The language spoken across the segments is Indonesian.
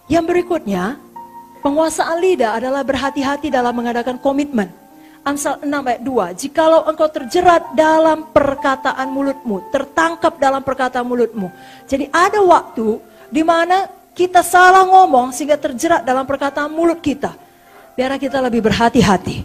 Yang berikutnya, penguasaan lidah adalah berhati-hati dalam mengadakan komitmen. Amsal 6 ayat 2, jikalau engkau terjerat dalam perkataan mulutmu, tertangkap dalam perkataan mulutmu. Jadi ada waktu di mana kita salah ngomong sehingga terjerat dalam perkataan mulut kita. Biar kita lebih berhati-hati.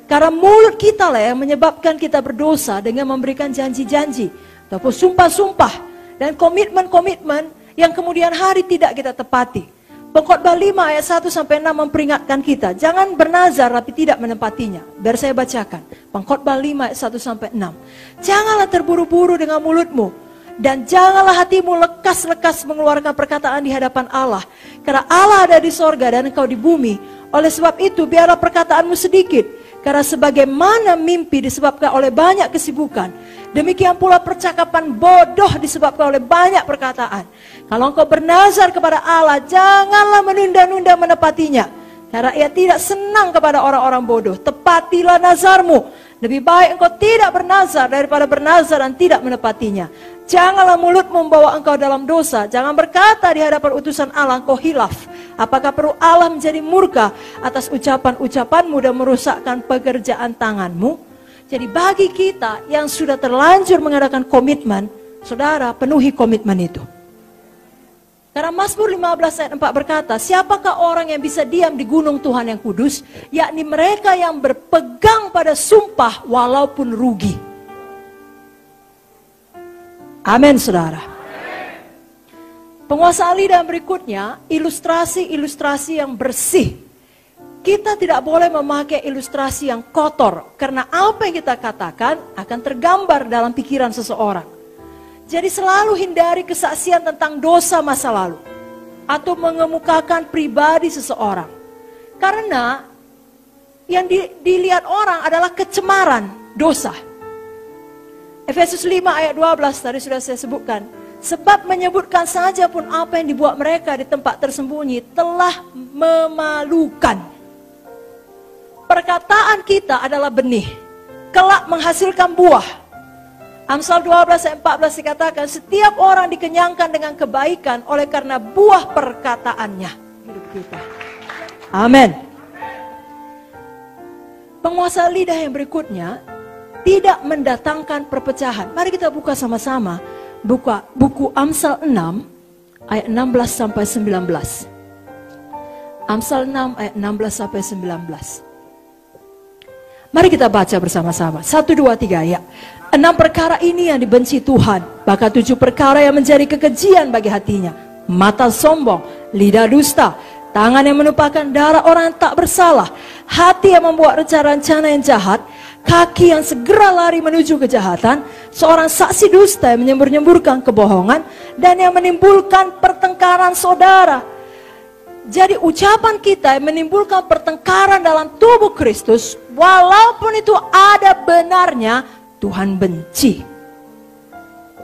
Karena mulut kita lah yang menyebabkan kita berdosa dengan memberikan janji-janji ataupun sumpah-sumpah dan komitmen-komitmen yang kemudian hari tidak kita tepati. Pengkhotbah 5 ayat 1 sampai 6 memperingatkan kita, jangan bernazar tapi tidak menepatinya. Biar saya bacakan. Pengkhotbah 5 ayat 1 sampai 6. Janganlah terburu-buru dengan mulutmu dan janganlah hatimu lekas-lekas mengeluarkan perkataan di hadapan Allah. Karena Allah ada di sorga dan engkau di bumi. Oleh sebab itu biarlah perkataanmu sedikit. Karena sebagaimana mimpi disebabkan oleh banyak kesibukan, demikian pula percakapan bodoh disebabkan oleh banyak perkataan. Kalau engkau bernazar kepada Allah, janganlah menunda-nunda menepatinya. Karena ia tidak senang kepada orang-orang bodoh. Tepatilah nazarmu. Lebih baik engkau tidak bernazar daripada bernazar dan tidak menepatinya. Janganlah mulutmu membawa engkau dalam dosa. Jangan berkata di hadapan utusan Allah engkau hilaf. Apakah perlu Allah menjadi murka atas ucapan-ucapanmu dan merusakkan pekerjaan tanganmu? Jadi bagi kita yang sudah terlanjur mengadakan komitmen, saudara penuhi komitmen itu. Karena Mazmur 15 ayat 4 berkata, siapakah orang yang bisa diam di gunung Tuhan yang kudus? Yakni mereka yang berpegang pada sumpah walaupun rugi. Amin, saudara. Penguasaan lidah berikutnya, ilustrasi-ilustrasi yang bersih. Kita tidak boleh memakai ilustrasi yang kotor, karena apa yang kita katakan akan tergambar dalam pikiran seseorang. Jadi selalu hindari kesaksian tentang dosa masa lalu, atau mengemukakan pribadi seseorang. Karena yang dilihat orang adalah kecemaran dosa. Efesus 5 ayat 12 tadi sudah saya sebutkan. Sebab menyebutkan saja pun apa yang dibuat mereka di tempat tersembunyi telah memalukan. Perkataan kita adalah benih, kelak menghasilkan buah. Amsal 12 ayat 14 dikatakan, setiap orang dikenyangkan dengan kebaikan oleh karena buah perkataannya. Hidup kita. Amin. Penguasa lidah yang berikutnya, tidak mendatangkan perpecahan. Mari kita buka sama-sama. Buka buku Amsal 6 ayat 16 sampai 19. Amsal 6 ayat 16 sampai 19. Mari kita baca bersama-sama. 1, 2, 3 ya. 6 perkara ini yang dibenci Tuhan, bahkan 7 perkara yang menjadi kekejian bagi hatinya. Mata sombong, lidah dusta, tangan yang menumpahkan darah orang yang tak bersalah, hati yang membuat rencana-rencana yang jahat, kaki yang segera lari menuju kejahatan, seorang saksi dusta yang menyembur-nyemburkan kebohongan, dan yang menimbulkan pertengkaran saudara. Jadi ucapan kita yang menimbulkan pertengkaran dalam tubuh Kristus, walaupun itu ada benarnya, Tuhan benci.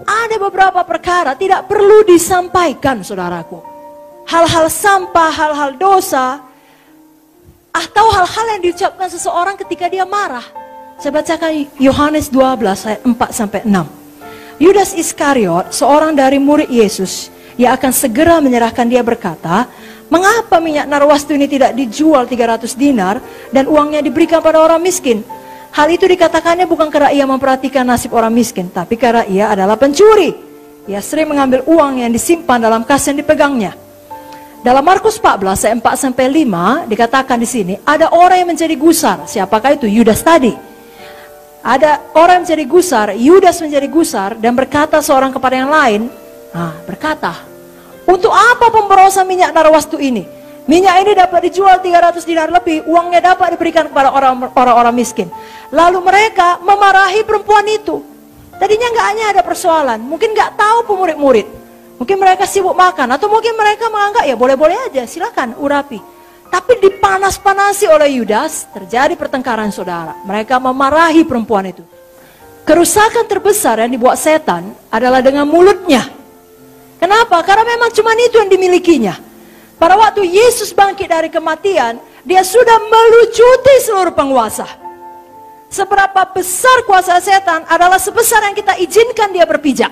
Ada beberapa perkara tidak perlu disampaikan, saudaraku. Hal-hal sampah, hal-hal dosa, atau hal-hal yang diucapkan seseorang ketika dia marah. Saya bacakan Yohanes 12 ayat 4-6. Yudas Iskariot, seorang dari murid Yesus, yang akan segera menyerahkan dia berkata, mengapa minyak narwastu ini tidak dijual 300 dinar dan uangnya diberikan pada orang miskin? Hal itu dikatakannya bukan karena ia memperhatikan nasib orang miskin, tapi karena ia adalah pencuri. Ia sering mengambil uang yang disimpan dalam kas yang dipegangnya. Dalam Markus 14 ayat 4-5 dikatakan di sini, ada orang yang menjadi gusar. Siapakah itu? Yudas tadi. Ada orang yang menjadi gusar, Yudas menjadi gusar dan berkata seorang kepada yang lain, berkata, untuk apa pemborosan minyak narwastu ini? Minyak ini dapat dijual 300 dinar lebih, uangnya dapat diberikan kepada orang-orang miskin. Lalu mereka memarahi perempuan itu. Tadinya nggak hanya ada persoalan, mungkin nggak tahu pemurid-murid. Mungkin mereka sibuk makan, atau mungkin mereka menganggap ya boleh-boleh aja, silakan urapi. Tapi dipanas-panasi oleh Yudas, terjadi pertengkaran saudara. Mereka memarahi perempuan itu. Kerusakan terbesar yang dibuat setan adalah dengan mulutnya. Kenapa? Karena memang cuma itu yang dimilikinya. Pada waktu Yesus bangkit dari kematian, dia sudah melucuti seluruh penguasa. Seberapa besar kuasa setan adalah sebesar yang kita izinkan dia berpijak.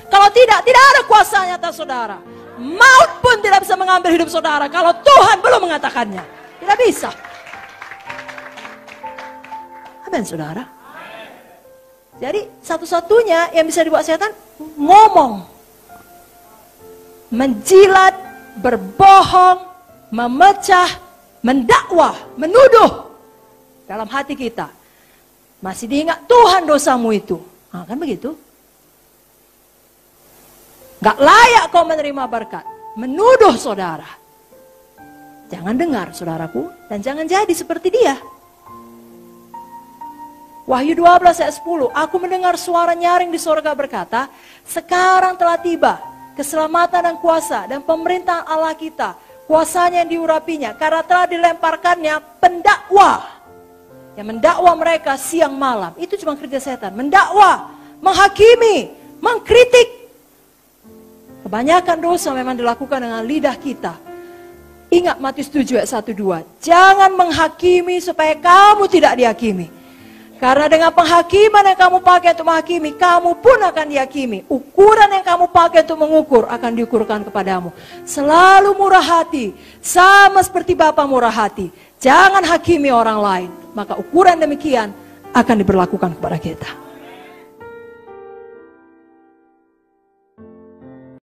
Kalau tidak, tidak ada kuasanya atas saudara. Maut pun tidak bisa mengambil hidup saudara kalau Tuhan belum mengatakannya. Tidak bisa. Amin, saudara. Jadi satu-satunya yang bisa dibuat setan ngomong, menjilat, berbohong, memecah, mendakwah, menuduh dalam hati kita. Masih diingat Tuhan dosamu itu. Nah, kan begitu. Gak layak kau menerima berkat. Menuduh saudara. Jangan dengar saudaraku. Dan jangan jadi seperti dia. Wahyu 12 ayat 10. Aku mendengar suara nyaring di sorga berkata, sekarang telah tiba keselamatan dan kuasa dan pemerintahan Allah kita. Kuasanya yang diurapinya. Karena telah dilemparkannya pendakwa. Yang mendakwa mereka siang malam. Itu cuma kerja setan. Mendakwa, menghakimi, mengkritik. Kebanyakan dosa memang dilakukan dengan lidah kita. Ingat Matius 7 ayat 1-2. Jangan menghakimi supaya kamu tidak dihakimi. Karena dengan penghakiman yang kamu pakai untuk menghakimi, kamu pun akan dihakimi. Ukuran yang kamu pakai untuk mengukur akan diukurkan kepadamu. Selalu murah hati, sama seperti Bapa murah hati. Jangan hakimi orang lain. Maka ukuran demikian akan diberlakukan kepada kita.